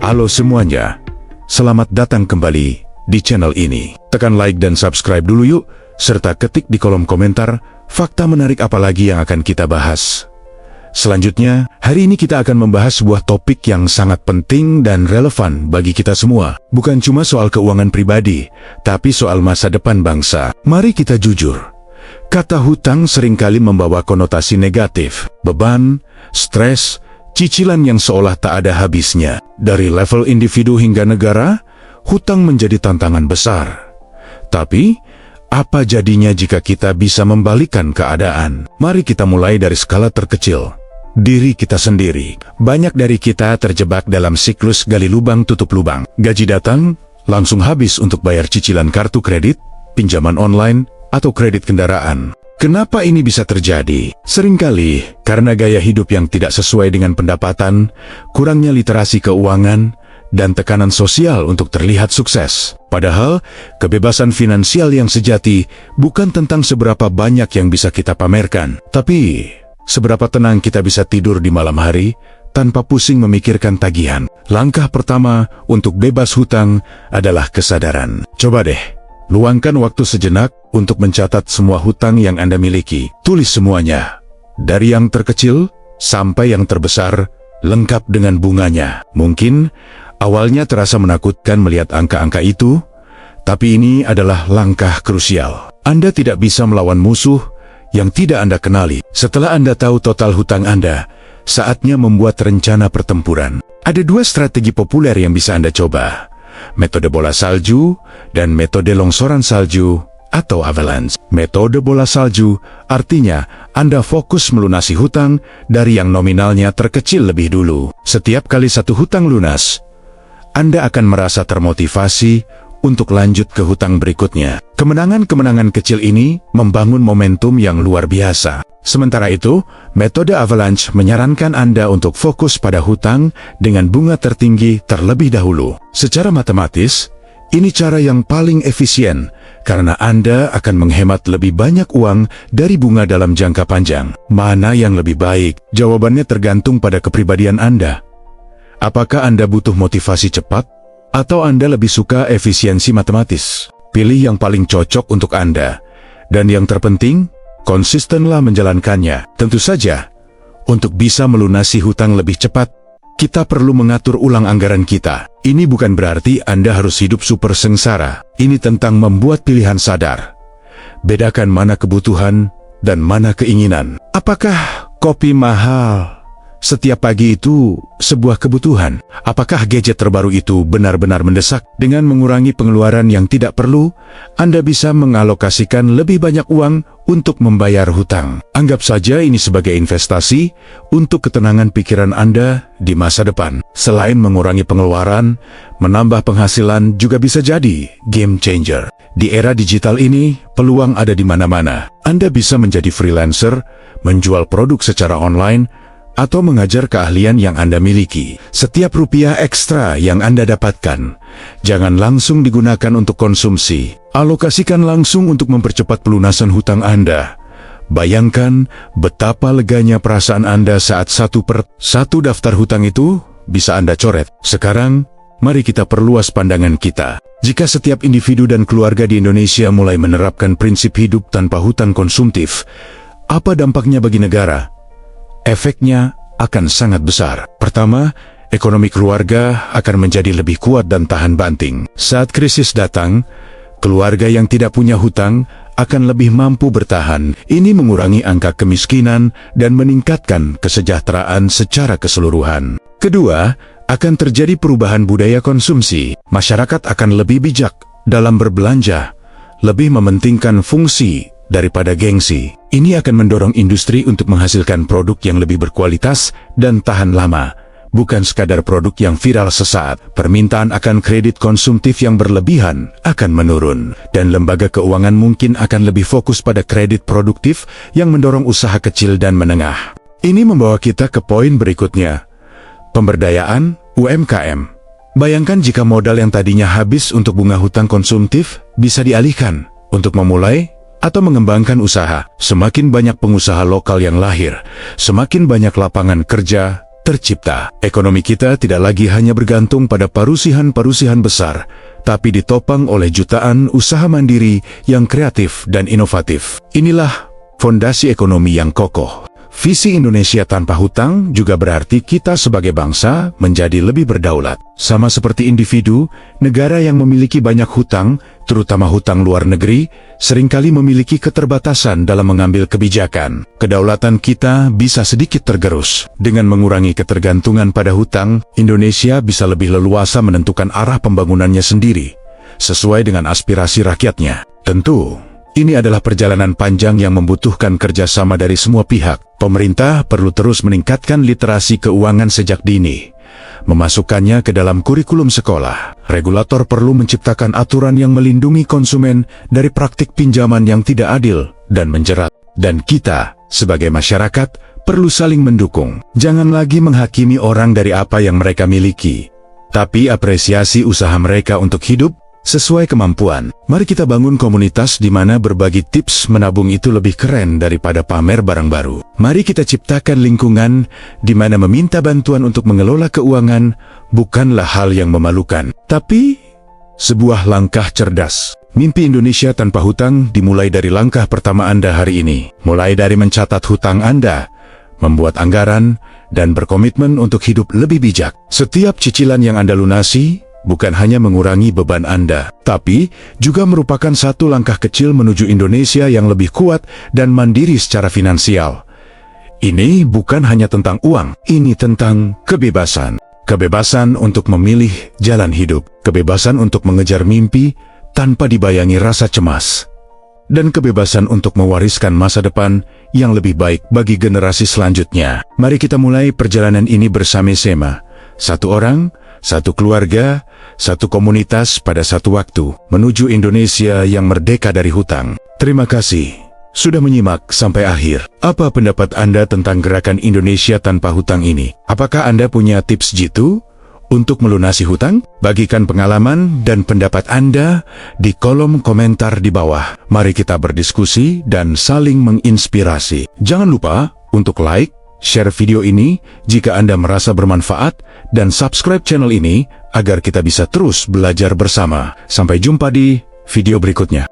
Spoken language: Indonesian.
Halo semuanya, selamat datang kembali di channel ini. Tekan like dan subscribe dulu yuk, serta ketik di kolom komentar fakta menarik apa lagi yang akan kita bahas. Selanjutnya, hari ini kita akan membahas sebuah topik yang sangat penting dan relevan bagi kita semua. Bukan cuma soal keuangan pribadi, tapi soal masa depan bangsa. Mari kita jujur. Kata hutang seringkali membawa konotasi negatif, beban, stres, cicilan yang seolah tak ada habisnya. Dari level individu hingga negara, hutang menjadi tantangan besar. Tapi, apa jadinya jika kita bisa membalikkan keadaan? Mari kita mulai dari skala terkecil. Diri kita sendiri. Banyak dari kita terjebak dalam siklus gali lubang tutup lubang. Gaji datang, langsung habis untuk bayar cicilan kartu kredit, pinjaman online, atau kredit kendaraan. Kenapa ini bisa terjadi? Seringkali karena gaya hidup yang tidak sesuai dengan pendapatan, kurangnya literasi keuangan, dan tekanan sosial untuk terlihat sukses. Padahal, kebebasan finansial yang sejati bukan tentang seberapa banyak yang bisa kita pamerkan, tapi seberapa tenang kita bisa tidur di malam hari tanpa pusing memikirkan tagihan. Langkah pertama untuk bebas hutang adalah kesadaran. Coba deh, luangkan waktu sejenak untuk mencatat semua hutang yang Anda miliki. Tulis semuanya, dari yang terkecil sampai yang terbesar, lengkap dengan bunganya. Mungkin awalnya terasa menakutkan melihat angka-angka itu, tapi ini adalah langkah krusial. Anda tidak bisa melawan musuh yang tidak Anda kenali. Setelah Anda tahu total hutang Anda, saatnya membuat rencana pertempuran. Ada dua strategi populer yang bisa Anda coba. Metode bola salju dan metode longsoran salju atau avalanche. Metode bola salju artinya Anda fokus melunasi hutang dari yang nominalnya terkecil lebih dulu. Setiap kali satu hutang lunas, Anda akan merasa termotivasi untuk lanjut ke hutang berikutnya. Kemenangan-kemenangan kecil ini membangun momentum yang luar biasa. Sementara itu, metode avalanche menyarankan Anda untuk fokus pada hutang dengan bunga tertinggi terlebih dahulu. Secara matematis, ini cara yang paling efisien karena Anda akan menghemat lebih banyak uang dari bunga dalam jangka panjang. Mana yang lebih baik? Jawabannya tergantung pada kepribadian Anda. Apakah Anda butuh motivasi cepat? Atau Anda lebih suka efisiensi matematis? Pilih yang paling cocok untuk Anda. Dan yang terpenting, konsistenlah menjalankannya. Tentu saja, untuk bisa melunasi hutang lebih cepat, kita perlu mengatur ulang anggaran kita. Ini bukan berarti Anda harus hidup super sengsara. Ini tentang membuat pilihan sadar. Bedakan mana kebutuhan dan mana keinginan. Apakah kopi mahal setiap pagi itu sebuah kebutuhan? Apakah gadget terbaru itu benar-benar mendesak? Dengan mengurangi pengeluaran yang tidak perlu, Anda bisa mengalokasikan lebih banyak uang untuk membayar hutang. Anggap saja ini sebagai investasi untuk ketenangan pikiran Anda di masa depan. Selain mengurangi pengeluaran, menambah penghasilan juga bisa jadi game changer. Di era digital ini, peluang ada di mana-mana. Anda bisa menjadi freelancer, menjual produk secara online, atau mengajar keahlian yang Anda miliki. Setiap rupiah ekstra yang Anda dapatkan, jangan langsung digunakan untuk konsumsi. Alokasikan langsung untuk mempercepat pelunasan hutang Anda. Bayangkan betapa leganya perasaan Anda saat satu daftar hutang itu bisa Anda coret. Sekarang, mari kita perluas pandangan kita. Jika setiap individu dan keluarga di Indonesia mulai menerapkan prinsip hidup tanpa hutang konsumtif, apa dampaknya bagi negara? Efeknya akan sangat besar. Pertama, ekonomi keluarga akan menjadi lebih kuat dan tahan banting. Saat krisis datang, keluarga yang tidak punya hutang akan lebih mampu bertahan. Ini mengurangi angka kemiskinan dan meningkatkan kesejahteraan secara keseluruhan. Kedua, akan terjadi perubahan budaya konsumsi. Masyarakat akan lebih bijak dalam berbelanja, lebih mementingkan fungsi daripada gengsi. Ini akan mendorong industri untuk menghasilkan produk yang lebih berkualitas dan tahan lama, bukan sekadar produk yang viral sesaat. Permintaan akan kredit konsumtif yang berlebihan akan menurun, dan lembaga keuangan mungkin akan lebih fokus pada kredit produktif yang mendorong usaha kecil dan menengah. Ini membawa kita ke poin berikutnya, pemberdayaan UMKM. Bayangkan jika modal yang tadinya habis untuk bunga hutang konsumtif bisa dialihkan untuk memulai atau mengembangkan usaha. Semakin banyak pengusaha lokal yang lahir, semakin banyak lapangan kerja tercipta. Ekonomi kita tidak lagi hanya bergantung pada parusihan-parusihan besar, tapi ditopang oleh jutaan usaha mandiri yang kreatif dan inovatif. Inilah fondasi ekonomi yang kokoh. Visi Indonesia tanpa hutang juga berarti kita sebagai bangsa menjadi lebih berdaulat. Sama seperti individu, negara yang memiliki banyak hutang, terutama hutang luar negeri, seringkali memiliki keterbatasan dalam mengambil kebijakan. Kedaulatan kita bisa sedikit tergerus. Dengan mengurangi ketergantungan pada hutang, Indonesia bisa lebih leluasa menentukan arah pembangunannya sendiri, sesuai dengan aspirasi rakyatnya. Tentu, ini adalah perjalanan panjang yang membutuhkan kerjasama dari semua pihak. Pemerintah perlu terus meningkatkan literasi keuangan sejak dini, memasukkannya ke dalam kurikulum sekolah. Regulator perlu menciptakan aturan yang melindungi konsumen dari praktik pinjaman yang tidak adil dan menjerat. Dan kita, sebagai masyarakat, perlu saling mendukung. Jangan lagi menghakimi orang dari apa yang mereka miliki, tapi apresiasi usaha mereka untuk hidup sesuai kemampuan. Mari kita bangun komunitas di mana berbagi tips menabung itu lebih keren daripada pamer barang baru. Mari kita ciptakan lingkungan di mana meminta bantuan untuk mengelola keuangan bukanlah hal yang memalukan, tapi sebuah langkah cerdas. Mimpi Indonesia tanpa hutang dimulai dari langkah pertama Anda hari ini. Mulai dari mencatat hutang Anda, membuat anggaran, dan berkomitmen untuk hidup lebih bijak. Setiap cicilan yang Anda lunasi bukan hanya mengurangi beban Anda, tapi juga merupakan satu langkah kecil menuju Indonesia yang lebih kuat dan mandiri secara finansial. Ini bukan hanya tentang uang, ini tentang kebebasan. Kebebasan untuk memilih jalan hidup, kebebasan untuk mengejar mimpi tanpa dibayangi rasa cemas, dan kebebasan untuk mewariskan masa depan yang lebih baik bagi generasi selanjutnya. Mari kita mulai perjalanan ini bersama-sama. Satu orang, satu keluarga, satu komunitas pada satu waktu, menuju Indonesia yang merdeka dari hutang. Terima kasih sudah menyimak sampai akhir. Apa pendapat Anda tentang gerakan Indonesia tanpa hutang ini? Apakah Anda punya tips jitu untuk melunasi hutang? Bagikan pengalaman dan pendapat Anda di kolom komentar di bawah. Mari kita berdiskusi dan saling menginspirasi. Jangan lupa untuk like, share video ini jika Anda merasa bermanfaat, dan subscribe channel ini agar kita bisa terus belajar bersama. Sampai jumpa di video berikutnya.